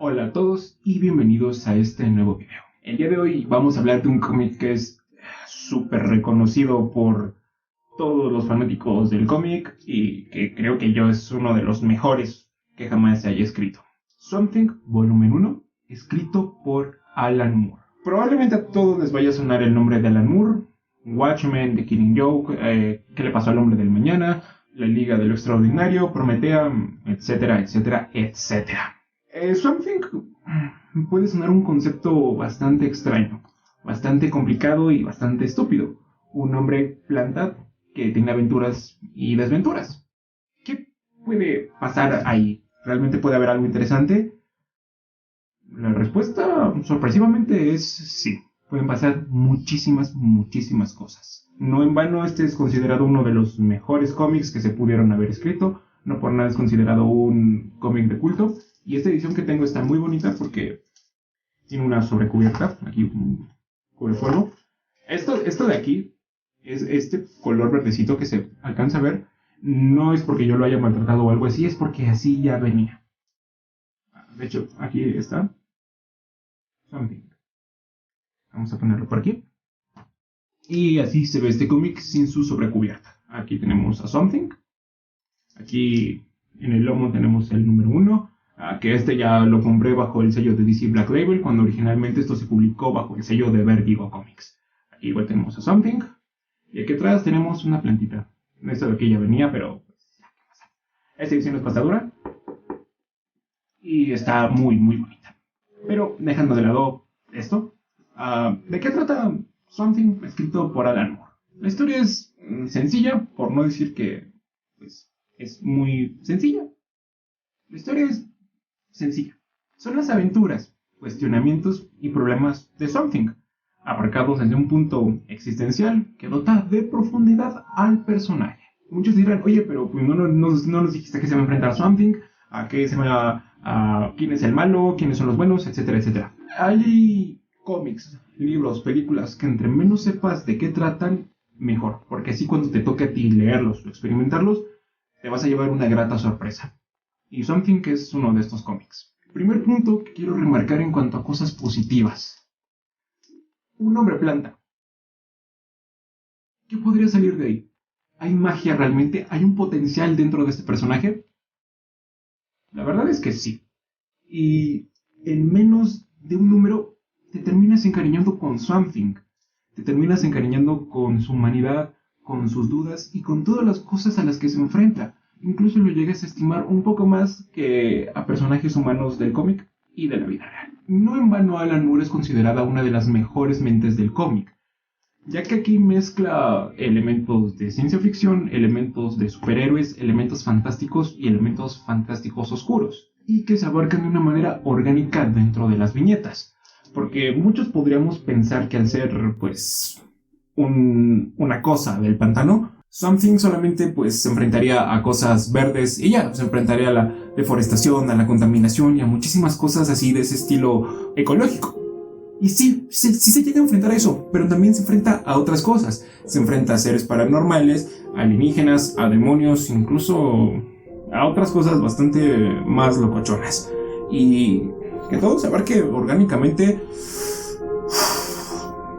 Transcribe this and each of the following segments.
Hola a todos y bienvenidos a este nuevo video. El día de hoy vamos a hablar de un cómic que es súper reconocido por todos los fanáticos del cómic y que creo que yo es uno de los mejores que jamás se haya escrito. Swamp Thing, volumen 1, escrito por Alan Moore. Probablemente a todos les vaya a sonar el nombre de Alan Moore, Watchmen, The Killing Joke, ¿Qué le pasó al hombre del mañana?, La Liga de lo Extraordinario, Prometea, etcétera, etcétera, etcétera. Swamp Thing puede sonar un concepto bastante extraño, bastante complicado y bastante estúpido. Un hombre planta que tiene aventuras y desventuras. ¿Qué puede pasar ahí? ¿Realmente puede haber algo interesante? La respuesta, sorpresivamente, es sí. Pueden pasar muchísimas cosas. No en vano este es considerado uno de los mejores cómics que se pudieron haber escrito. No por nada es considerado un cómic de culto. Y esta edición que tengo está muy bonita porque tiene una sobrecubierta, aquí un cubrefuego. Esto de aquí, es este color verdecito que se alcanza a ver, no es porque yo lo haya maltratado o algo así, es porque así ya venía. De hecho, aquí está. Something. Vamos a ponerlo por aquí. Y así se ve este cómic sin su sobrecubierta. Aquí tenemos a Something. Aquí en el lomo tenemos el número 1. Que este ya lo compré bajo el sello de DC Black Label, cuando originalmente esto se publicó bajo el sello de Vertigo Comics. Aquí igual tenemos a Something. Y aquí atrás tenemos una plantita. Esta de aquí ya venía, pero esta edición es pasadura. Y está muy bonita. Pero dejando de lado esto, ¿de qué trata Something escrito por Alan Moore? La historia es sencilla, por no decir que pues, es muy sencilla. La historia es sencilla. Son las aventuras, cuestionamientos y problemas de Something, abarcados desde un punto existencial que dota de profundidad al personaje. Muchos dirán, oye, pero pues, no nos dijiste a qué se va a enfrentar Something, a qué se va a quién es el malo, quiénes son los buenos, etcétera, etcétera. Hay cómics, libros, películas que entre menos sepas de qué tratan, mejor, porque así cuando te toque a ti leerlos o experimentarlos, te vas a llevar una grata sorpresa. Y Something es uno de estos cómics. Primer punto que quiero remarcar en cuanto a cosas positivas. Un hombre planta. ¿Qué podría salir de ahí? ¿Hay magia realmente? ¿Hay un potencial dentro de este personaje? La verdad es que sí. Y en menos de un número te terminas encariñando con Something. Te terminas encariñando con su humanidad, con sus dudas y con todas las cosas a las que se enfrenta. Incluso lo llegas a estimar un poco más que a personajes humanos del cómic y de la vida real. No en vano Alan Moore es considerada una de las mejores mentes del cómic, ya que aquí mezcla elementos de ciencia ficción, elementos de superhéroes, elementos fantásticos y elementos fantásticos oscuros, y que se abarcan de una manera orgánica dentro de las viñetas, porque muchos podríamos pensar que al ser, pues, una cosa del pantano, Something solamente pues se enfrentaría a cosas verdes y ya, se enfrentaría a la deforestación, a la contaminación y a muchísimas cosas así de ese estilo ecológico. Y sí se llega a enfrentar a eso, pero también se enfrenta a otras cosas. Se enfrenta a seres paranormales, a alienígenas, a demonios, incluso a otras cosas bastante más locochonas. Y que todo se abarque orgánicamente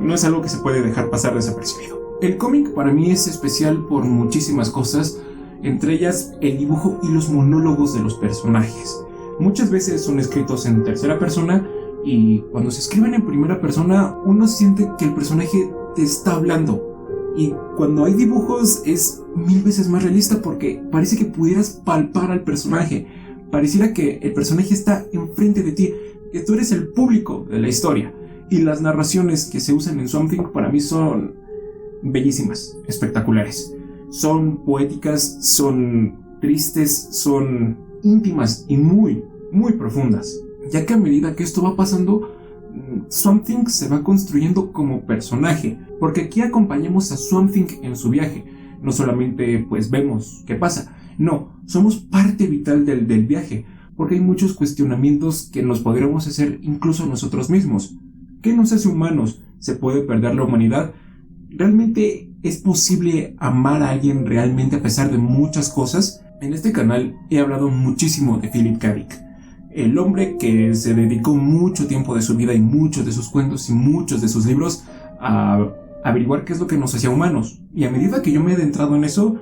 no es algo que se puede dejar pasar desapercibido. El cómic para mí es especial por muchísimas cosas, entre ellas el dibujo y los monólogos de los personajes. Muchas veces son escritos en tercera persona y cuando se escriben en primera persona uno siente que el personaje te está hablando. Y cuando hay dibujos es 1000 veces más realista porque parece que pudieras palpar al personaje. Pareciera que el personaje está enfrente de ti, que tú eres el público de la historia. Y las narraciones que se usan en Something para mí son bellísimas, espectaculares. Son poéticas, son tristes, son íntimas y muy profundas. Ya que a medida que esto va pasando, Something se va construyendo como personaje. Porque aquí acompañamos a Something en su viaje. No solamente pues vemos qué pasa. No, somos parte vital del viaje. Porque hay muchos cuestionamientos que nos podríamos hacer incluso nosotros mismos. ¿Qué nos hace humanos? ¿Se puede perder la humanidad? ¿Realmente es posible amar a alguien realmente a pesar de muchas cosas? En este canal he hablado muchísimo de Philip K. Dick. el hombre que se dedicó mucho tiempo de su vida y muchos de sus cuentos y muchos de sus libros a averiguar qué es lo que nos hacía humanos. Y a medida que yo me he adentrado en eso,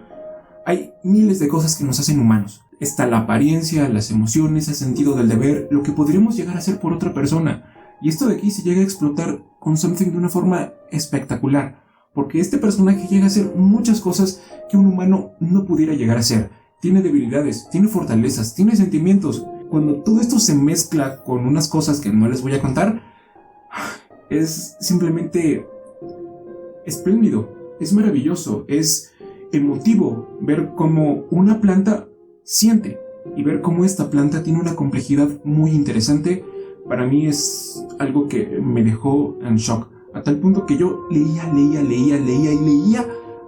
hay miles de cosas que nos hacen humanos. Está la apariencia, las emociones, el sentido del deber, lo que podríamos llegar a ser por otra persona. Y esto de aquí se llega a explotar con Something de una forma espectacular, porque este personaje llega a hacer muchas cosas que un humano no pudiera llegar a hacer. Tiene debilidades, tiene fortalezas, tiene sentimientos. Cuando todo esto se mezcla con unas cosas que no les voy a contar, es simplemente espléndido, es maravilloso, es emotivo ver cómo una planta siente y ver cómo esta planta tiene una complejidad muy interesante. Para mí es algo que me dejó en shock, a tal punto que yo leía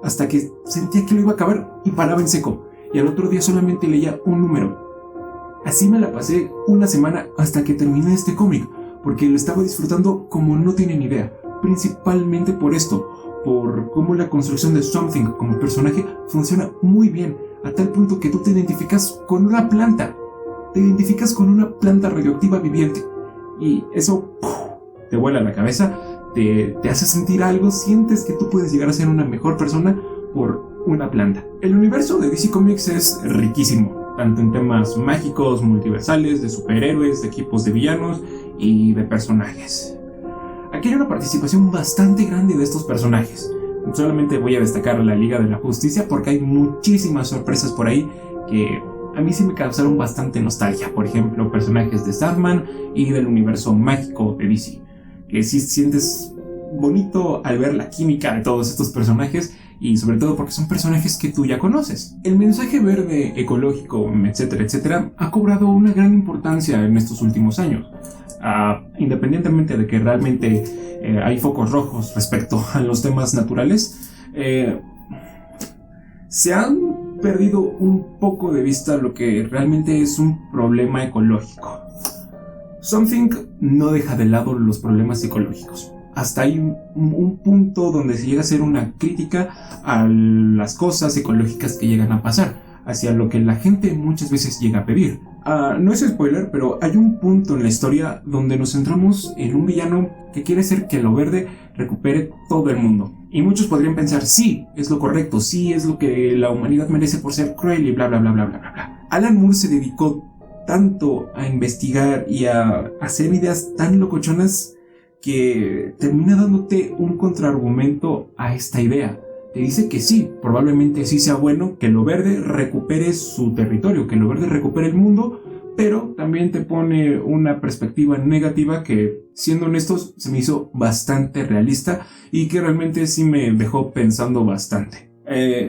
hasta que sentía que lo iba a acabar y paraba en seco, y al otro día solamente leía un número. Así me la pasé una semana hasta que terminé este cómic, porque lo estaba disfrutando como no tienen idea, principalmente por esto, por cómo la construcción de Something como personaje funciona muy bien, a tal punto que tú te identificas con una planta, radioactiva viviente, y eso te vuela la cabeza, te hace sentir algo, sientes que tú puedes llegar a ser una mejor persona por una planta. El universo de DC Comics es riquísimo, tanto en temas mágicos, multiversales, de superhéroes, de equipos de villanos y de personajes. Aquí hay una participación bastante grande de estos personajes. Solamente voy a destacar la Liga de la Justicia porque hay muchísimas sorpresas por ahí que a mí sí me causaron bastante nostalgia. Por ejemplo, personajes de Sandman y del universo mágico de DC, que sí sientes bonito al ver la química de todos estos personajes, y sobre todo porque son personajes que tú ya conoces. El mensaje verde, ecológico, etcétera, etcétera, ha cobrado una gran importancia en estos últimos años. Independientemente de que realmente hay focos rojos respecto a los temas naturales, se han perdido un poco de vista lo que realmente es un problema ecológico. Something no deja de lado los problemas ecológicos. Hasta hay un punto donde se llega a hacer una crítica a las cosas ecológicas que llegan a pasar, hacia lo que la gente muchas veces llega a pedir. No es spoiler, pero hay un punto en la historia donde nos centramos en un villano que quiere hacer que lo verde recupere todo el mundo. Y muchos podrían pensar, sí, es lo correcto, sí, es lo que la humanidad merece por ser cruel y bla bla bla bla bla bla bla. Alan Moore se dedicó tanto a investigar y a hacer ideas tan locochonas que termina dándote un contraargumento a esta idea. Te dice que sí, probablemente sí sea bueno que lo verde recupere su territorio, que lo verde recupere el mundo, pero también te pone una perspectiva negativa que, siendo honestos, se me hizo bastante realista y que realmente sí me dejó pensando bastante.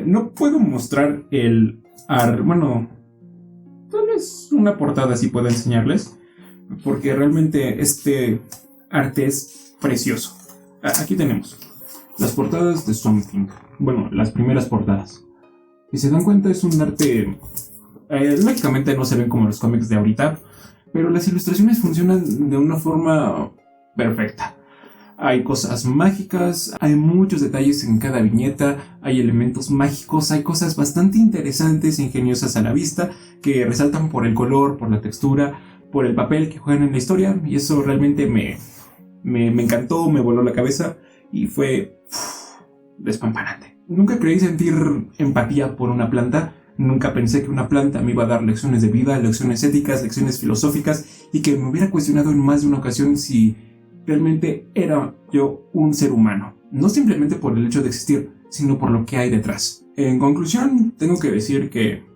No puedo mostrar bueno, tal vez una portada sí puedo enseñarles, porque realmente este arte es precioso. Aquí tenemos las portadas de Something. Bueno, las primeras portadas. Si se dan cuenta, es un arte... lógicamente no se ven como los cómics de ahorita, pero las ilustraciones funcionan de una forma perfecta. Hay cosas mágicas, hay muchos detalles en cada viñeta, hay elementos mágicos, hay cosas bastante interesantes e ingeniosas a la vista que resaltan por el color, por la textura, por el papel que juegan en la historia, y eso realmente me encantó, me voló la cabeza y fue despampanante. Nunca creí sentir empatía por una planta, nunca pensé que una planta me iba a dar lecciones de vida, lecciones éticas, lecciones filosóficas, y que me hubiera cuestionado en más de una ocasión si realmente era yo un ser humano, no simplemente por el hecho de existir, sino por lo que hay detrás. En conclusión, tengo que decir que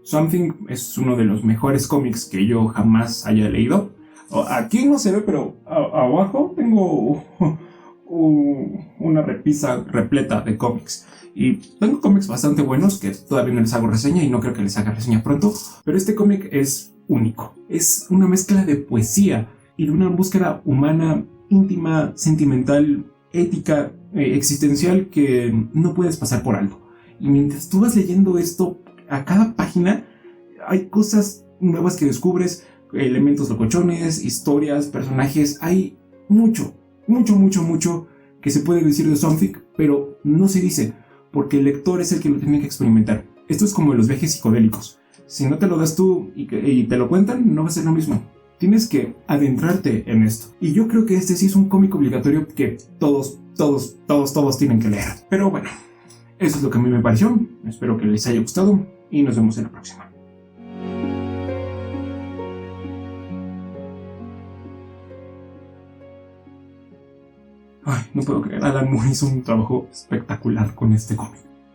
Something es uno de los mejores cómics que yo jamás haya leído. Aquí no se ve, pero abajo tengo una repisa repleta de cómics. Y tengo cómics bastante buenos que todavía no les hago reseña y no creo que les haga reseña pronto. Pero este cómic es único. Es una mezcla de poesía y de una búsqueda humana, íntima, sentimental, ética, existencial, que no puedes pasar por alto. Y mientras tú vas leyendo esto, a cada página hay cosas nuevas que descubres, elementos locochones, historias, personajes. Hay mucho que se puede decir de Something, pero no se dice, porque el lector es el que lo tiene que experimentar. Esto es como los viajes psicodélicos. Si no te lo das tú y te lo cuentan, no va a ser lo mismo. Tienes que adentrarte en esto. Y yo creo que este sí es un cómic obligatorio que todos tienen que leer. Pero bueno, eso es lo que a mí me pareció. Espero que les haya gustado y nos vemos en la próxima. Ay, no puedo creer, Alan Moore hizo un trabajo espectacular con este cómic.